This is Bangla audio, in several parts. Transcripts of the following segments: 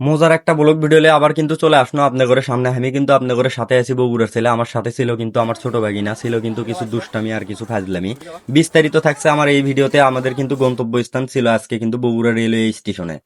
মজার একটা ব্লগ ভিডিও নিয়ে আবার কিন্তু চলে আসলো আপনার ঘরের সামনে। আমি কিন্তু আপনার ঘরের সাথে আছি বগুড়ার ছেলে। আমার সাথে ছিল কিন্তু আমার ছোট ভাগিনা, ছিল কিন্তু কিছু দুষ্টামি আর কিছু ফাজলামি। বিস্তারিত থাকছে আমার এই ভিডিওতে। আমাদের কিন্তু গন্তব্যস্থান ছিল আজকে কিন্তু বগুড়া রেলওয়ে স্টেশনে।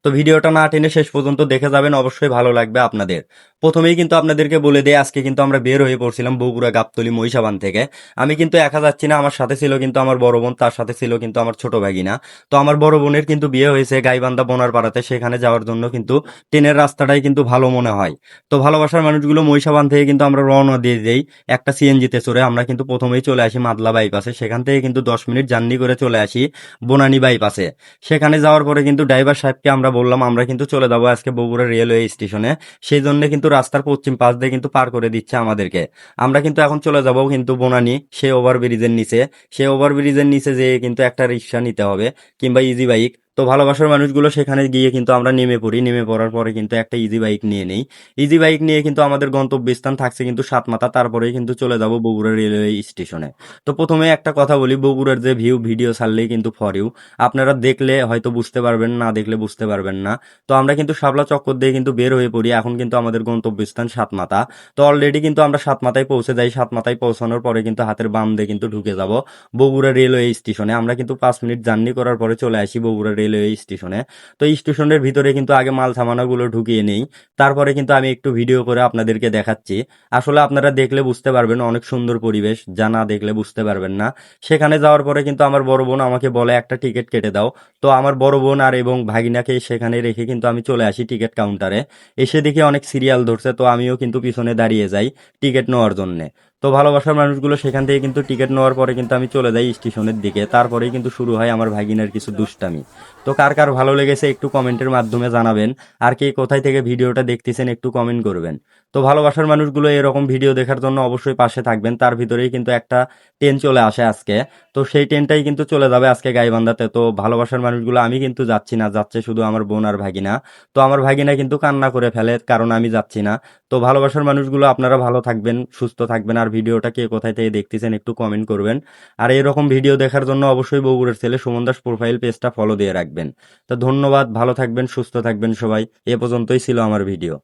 তো ভিডিওটা না টেনে শেষ পর্যন্ত দেখে যাবেন, অবশ্যই ভালো লাগবে আপনাদের। প্রথমেই কিন্তু আপনাদেরকে বলে দেই, আজকে কিন্তু আমরা বের হয়ে পড়ছিলাম বগুড়া গাবতলী মহিষাবান থেকে। আমি কিন্তু একা যাচ্ছি না, আমার সাথে ছিল কিন্তু আমার বড় বোন, তার সাথে ছিল কিন্তু আমার ছোট ভাগিনা। তো আমার বড় বোনের কিন্তু বিয়ে হয়েছে গাইবান্ধা বোনার পাড়াতে, সেখানে যাওয়ার জন্য কিন্তু ট্রেনের রাস্তাটাই কিন্তু ভালো মনে হয়। তো ভালোবাসার মানুষগুলো মহিষাবান থেকে কিন্তু আমরা রওনা দিয়ে দেই একটা সিএনজিতে চড়ে। আমরা কিন্তু প্রথমেই চলে আসি মাদলা বাইপাসে, সেখান থেকে কিন্তু 10 মিনিট জার্নি করে চলে আসি বনানী বাইপাসে। সেখানে যাওয়ার পরে কিন্তু ড্রাইভার সাহেবকে আমরা বললাম আমরা কিন্তু চলে যাবো আজকে বগুড়া রেলওয়ে স্টেশনে। সেই জন্য কিন্তু রাস্তার পশ্চিম পাশ দিয়ে কিন্তু পার করে দিচ্ছে আমাদেরকে। আমরা কিন্তু এখন চলে যাব কিন্তু বনানী সেই ওভারব্রিজের নিচে। সেই ওভারব্রিজের নিচে যেয়ে কিন্তু একটা রিক্সা নিতে হবে কিংবা ইজি বাইক। তো ভালোবাসার মানুষগুলো সেখানে গিয়ে কিন্তু আমরা নেমে পড়ি। নেমে পড়ার পরে কিন্তু একটা ইজি বাইক নিয়ে নেই। ইজি বাইক নিয়ে কিন্তু আমাদের গন্তব্যস্থান থাকছে কিন্তু সাতমাথা, তারপরেই কিন্তু চলে যাব বগুড়া রেলওয়ে স্টেশনে। তো প্রথমে একটা কথা বলি, বগুড়ার যে ভিউ ভিডিও ছাড়লেই কিন্তু ফর ইউ। আপনারা দেখলে হয়তো বুঝতে পারবেন, না দেখলে বুঝতে পারবেন না। তো আমরা কিন্তু শাপলা চক্কর দিয়ে কিন্তু বের হয়ে পড়ি। এখন কিন্তু আমাদের গন্তব্যস্থান সাতমাথা। তো অলরেডি কিন্তু আমরা সাতমাথায় পৌঁছে যাই। সাতমাথায় পৌঁছানোর পরে কিন্তু হাতের বাম দিয়ে কিন্তু ঢুকে যাব বগুড়া রেলওয়ে স্টেশনে। আমরা কিন্তু 5 মিনিট জার্নি করার পরে চলে আসি বগুড়া রেলওয়ে স্টেশনে। তো স্টেশনের ভিতরে কিন্তু আগে মাল সামানাগুলো ঢুকিয়ে নেই, তারপরে কিন্তু আমি একটু ভিডিও করে আপনাদেরকে দেখাচ্ছি। আসলে আপনারা দেখলে বুঝতে পারবেন, অনেক সুন্দর পরিবেশ, যা না দেখলে বুঝতে পারবেন না। সেখানে যাওয়ার পরে কিন্তু আমার বড় বোন আমাকে বলে একটা টিকিট কেটে দাও। তো আমার বড় বোন আর এবং ভাগিনাকে সেখানে রেখে কিন্তু আমি চলে আসি টিকিট কাউন্টারে। এসে দেখি অনেক সিরিয়াল ধরছে, তো আমিও কিন্তু পিছনে দাঁড়িয়ে যাই টিকিট নেওয়ার জন্য। তো ভালোবাসার মানুষগুলো সেখান থেকে কিন্তু টিকিট নেওয়ার পরে কিন্তু আমি চলে যাই স্টেশনের দিকে। তারপরেই কিন্তু শুরু হয় আমার ভাগিনার কিছু দুষ্টামি। তো কার কার ভালো লেগেছে একটু কমেন্টের মাধ্যমে জানাবেন। আর কে কোথায় থেকে ভিডিওটা দেখতেছেন একটু কমেন্ট করবেন। তো ভালোবাসার মানুষগুলো এরকম ভিডিও দেখার জন্য অবশ্যই পাশে থাকবেন। তার ভিতরেই কিন্তু একটা ট্রেন চলে আসে আজকে। তো সেই ট্রেনটাই কিন্তু চলে যাবে আজকে গাইবান্ধাতে। তো ভালোবাসার মানুষগুলো, আমি কিন্তু যাচ্ছি না, যাচ্ছে শুধু আমার বোন আর ভাগিনা। তো আমার ভাগিনা কিন্তু কান্না করে ফেলে কারণ আমি যাচ্ছি না। তো ভালোবাসার মানুষগুলো আপনারা ভালো থাকবেন, সুস্থ থাকবেন। আর ভিডিওটা কে কোথায় থেকে দেখতেছেন একটু কমেন্ট করবেন। আর এরকম ভিডিও দেখার জন্য অবশ্যই বগুড়ার ছেলে সুমন দাস প্রোফাইল পেজটা ফলো দিয়ে রাখবেন। তো ধন্যবাদ, ভালো থাকবেন, সুস্থ থাকবেন সবাই। এ পর্যন্তই ছিল আমার ভিডিও।